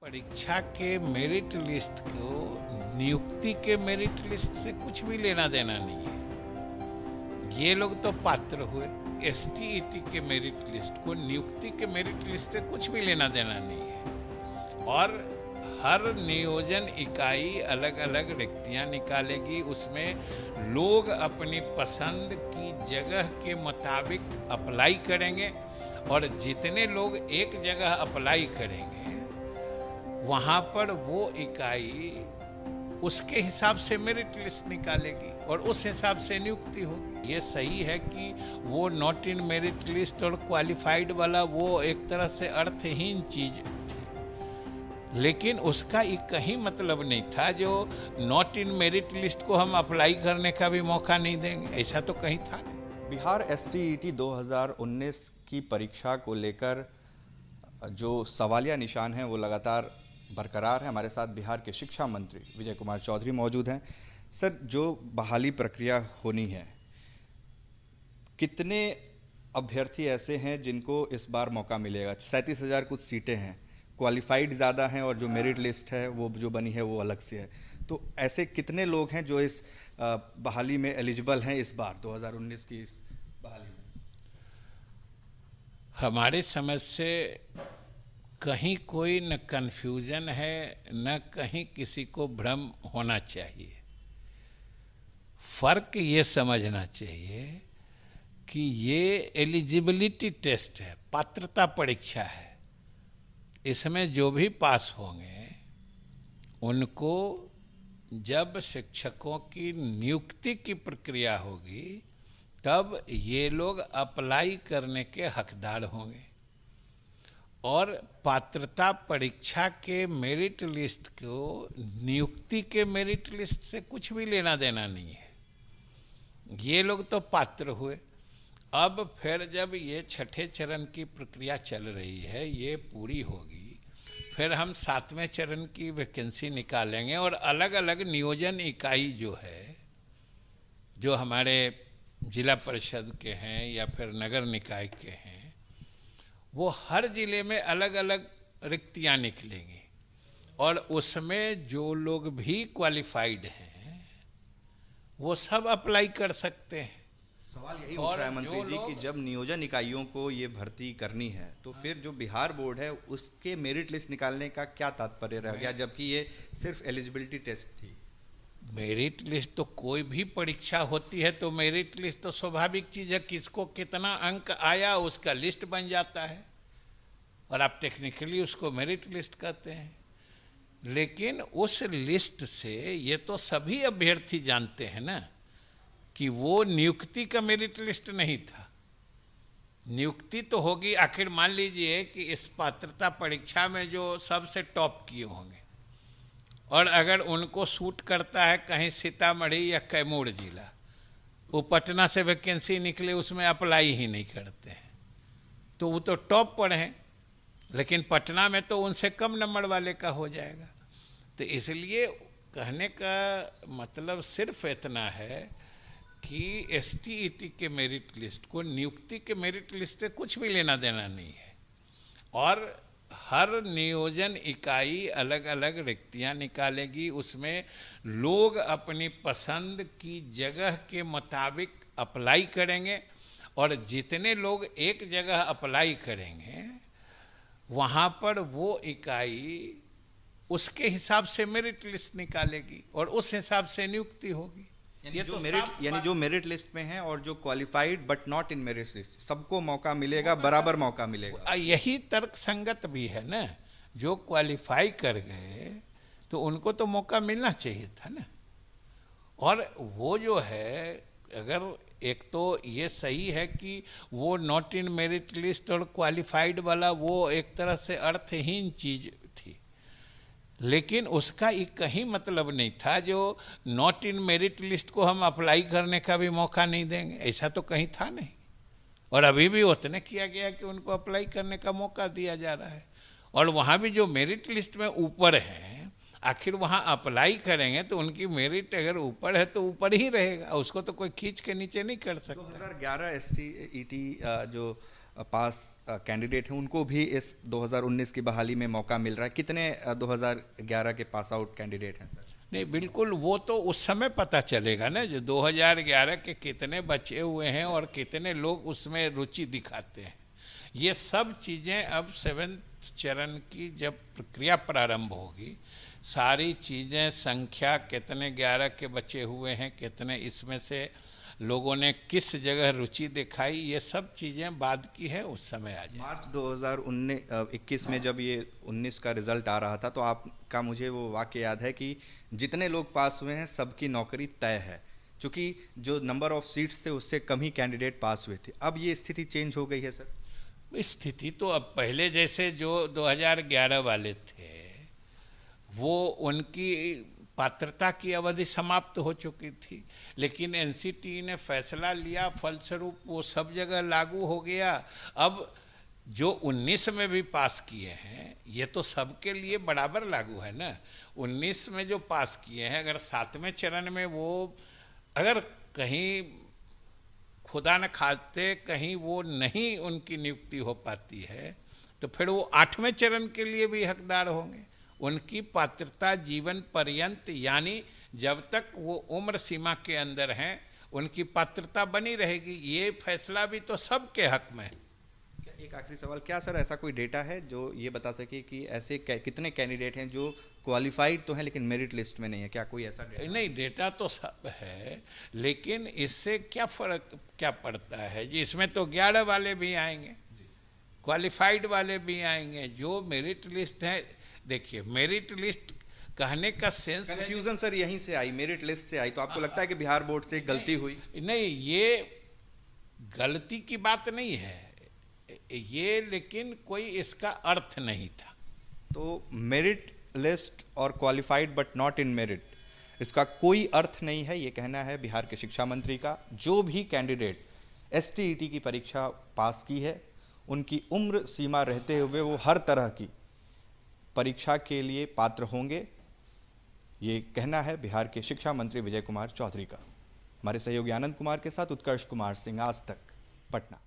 परीक्षा के merit list को नियुक्ति के मेरिट लिस्ट से कुछ भी लेना देना नहीं है। ये लोग तो पात्र हुए। एसटीईटी के मेरिट लिस्ट को नियुक्ति के मेरिट लिस्ट से कुछ भी लेना देना नहीं है। और हर नियोजन इकाई अलग अलग रिक्तियां निकालेगी, उसमें लोग अपनी पसंद की जगह के मुताबिक अप्लाई करेंगे और जितने लोग एक जगह अप्लाई करेंगे वहाँ पर वो इकाई उसके हिसाब से मेरिट लिस्ट निकालेगी और उस हिसाब से नियुक्ति होगी। ये सही है कि वो नॉट इन मेरिट लिस्ट और क्वालिफाइड वाला वो एक तरह से अर्थहीन चीज थी, लेकिन उसका एक कहीं मतलब नहीं था जो नॉट इन मेरिट लिस्ट को हम अप्लाई करने का भी मौका नहीं देंगे, ऐसा तो कहीं था नहीं। बिहार एसटीईटी 2019 की परीक्षा को लेकर जो सवालिया निशान हैं वो लगातार बरकरार है। हमारे साथ बिहार के शिक्षा मंत्री विजय कुमार चौधरी मौजूद हैं। सर, जो बहाली प्रक्रिया होनी है, कितने अभ्यर्थी ऐसे हैं जिनको इस बार मौका मिलेगा? 37,000 कुछ सीटें हैं, क्वालिफाइड ज़्यादा हैं और जो मेरिट लिस्ट है वो जो बनी है वो अलग से है। तो ऐसे कितने लोग हैं जो इस बहाली में एलिजिबल हैं इस बार 2019 की इस बहाली में? हमारे समझ से कहीं कोई न कन्फ्यूजन है न कहीं किसी को भ्रम होना चाहिए। फर्क ये समझना चाहिए कि ये एलिजिबिलिटी टेस्ट है, पात्रता परीक्षा है। इसमें जो भी पास होंगे उनको जब शिक्षकों की नियुक्ति की प्रक्रिया होगी तब ये लोग अप्लाई करने के हकदार होंगे। और पात्रता परीक्षा के मेरिट लिस्ट को नियुक्ति के मेरिट लिस्ट से कुछ भी लेना देना नहीं है। ये लोग तो पात्र हुए। अब फिर जब ये छठे चरण की प्रक्रिया चल रही है, ये पूरी होगी, फिर हम 7वें चरण की वैकेंसी निकालेंगे और अलग अलग नियोजन इकाई जो है, जो हमारे जिला परिषद के हैं या फिर नगर निकाय के हैं, वो हर जिले में अलग अलग रिक्तियां निकलेंगी और उसमें जो लोग भी क्वालिफाइड हैं वो सब अप्लाई कर सकते हैं। सवाल यही उठ रहा है मंत्री जी कि जब नियोजन इकाइयों को ये भर्ती करनी है तो फिर जो बिहार बोर्ड है उसके मेरिट लिस्ट निकालने का क्या तात्पर्य रह गया, जबकि ये सिर्फ एलिजिबिलिटी टेस्ट थी? मेरिट लिस्ट तो कोई भी परीक्षा होती है तो मेरिट लिस्ट तो स्वाभाविक चीज है, किसको कितना अंक आया उसका लिस्ट बन जाता है और आप टेक्निकली उसको मेरिट लिस्ट कहते हैं। लेकिन उस लिस्ट से ये तो सभी अभ्यर्थी जानते हैं ना कि वो नियुक्ति का मेरिट लिस्ट नहीं था। नियुक्ति तो होगी, आखिर मान लीजिए कि इस पात्रता परीक्षा में जो सबसे टॉप किए होंगे और अगर उनको सूट करता है कहीं सीतामढ़ी या कैमूर जिला, वो पटना से वैकेंसी निकले उसमें अप्लाई ही नहीं करते हैं, तो वो तो टॉप पर हैं, लेकिन पटना में तो उनसे कम नंबर वाले का हो जाएगा। तो इसलिए कहने का मतलब सिर्फ इतना है कि एसटीईटी के मेरिट लिस्ट को नियुक्ति के मेरिट लिस्ट से कुछ भी लेना देना नहीं है। और हर नियोजन इकाई अलग अलग रिक्तियां निकालेगी, उसमें लोग अपनी पसंद की जगह के मुताबिक अप्लाई करेंगे और जितने लोग एक जगह अप्लाई करेंगे वहाँ पर वो इकाई उसके हिसाब से मेरिट लिस्ट निकालेगी और उस हिसाब से नियुक्ति होगी। ये तो जो मेरिट लिस्ट में है और जो qualified but not in merit list, सबको मौका मिलेगा, बराबर मौका मिलेगा। यही तर्क संगत भी है ना। जो क्वालिफाई कर गए तो उनको तो मौका मिलना चाहिए था ना। और वो जो है, अगर एक तो ये सही है कि वो नॉट इन मेरिट लिस्ट और क्वालिफाइड वाला वो एक तरह से अर्थहीन चीज थी, लेकिन उसका एक कहीं मतलब नहीं था जो नॉट इन मेरिट लिस्ट को हम अप्लाई करने का भी मौका नहीं देंगे, ऐसा तो कहीं था नहीं। और अभी भी उतने किया गया कि उनको अप्लाई करने का मौका दिया जा रहा है। और वहाँ भी जो मेरिट लिस्ट में ऊपर हैं, आखिर वहाँ अप्लाई करेंगे तो उनकी मेरिट अगर ऊपर है तो ऊपर ही रहेगा, उसको तो कोई खींच के नीचे नहीं कर सकता। 2011 एसटीईटी जो पास कैंडिडेट हैं उनको भी इस 2019 की बहाली में मौका मिल रहा है? कितने 2011 के पास आउट कैंडिडेट हैं सर? नहीं, बिल्कुल, वो तो उस समय पता चलेगा ना, जो 2011 के कितने बचे हुए हैं और कितने लोग उसमें रुचि दिखाते हैं। ये सब चीज़ें अब 7वें चरण की जब प्रक्रिया प्रारंभ होगी, सारी चीज़ें, संख्या, कितने 11 के बचे हुए हैं, कितने इसमें से लोगों ने किस जगह रुचि दिखाई, ये सब चीज़ें बाद की है, उस समय आ जाए। मार्च 2021 में जब ये 19 का रिजल्ट आ रहा था तो आपका मुझे वो वाक्य याद है कि जितने लोग पास हुए हैं सबकी नौकरी तय है, क्योंकि जो नंबर ऑफ सीट्स थे उससे कम ही कैंडिडेट पास हुए थे। अब ये स्थिति चेंज हो गई है सर? स्थिति तो अब पहले जैसे जो 2011 वाले थे वो उनकी पात्रता की अवधि समाप्त हो चुकी थी, लेकिन एनसीटी ने फैसला लिया, फलस्वरूप वो सब जगह लागू हो गया। अब जो 19 में भी पास किए हैं ये तो सबके लिए बराबर लागू है ना। 19 में जो पास किए हैं, अगर 7वें चरण में वो अगर कहीं खुदा न खाते कहीं वो नहीं उनकी नियुक्ति हो पाती है तो फिर वो 8वें चरण के लिए भी हकदार होंगे। उनकी पात्रता जीवन पर्यंत, यानी जब तक वो उम्र सीमा के अंदर हैं उनकी पात्रता बनी रहेगी। ये फैसला भी तो सबके हक में है। एक आखिरी सवाल, क्या सर ऐसा कोई डेटा है जो ये बता सके कि ऐसे कितने कैंडिडेट हैं जो क्वालिफाइड तो हैं लेकिन मेरिट लिस्ट में नहीं है? क्या कोई ऐसा डेटा? नहीं, डेटा तो सब है, लेकिन इससे क्या फर्क क्या पड़ता है जी? इसमें तो 11 वाले भी आएंगे, क्वालिफाइड वाले भी आएंगे, जो मेरिट लिस्ट है। देखिए, मेरिट लिस्ट कहने का सेंस, कंफ्यूजन सर यहीं से आई, मेरिट लिस्ट से आई। तो आपको लगता है कि बिहार बोर्ड से गलती हुई? नहीं, ये गलती की बात नहीं है ये, लेकिन कोई इसका अर्थ नहीं था। तो मेरिट लिस्ट और qualified but not in merit, इसका कोई अर्थ नहीं है, ये कहना है बिहार के शिक्षा मंत्री का। जो भी कैंडिडेट एसटीईटी की परीक्षा पास की है उनकी उम्र सीमा रहते हुए वो हर तरह की परीक्षा के लिए पात्र होंगे, ये कहना है बिहार के शिक्षा मंत्री विजय कुमार चौधरी का। हमारे सहयोगी आनंद कुमार के साथ उत्कर्ष कुमार सिंह, आज तक, पटना।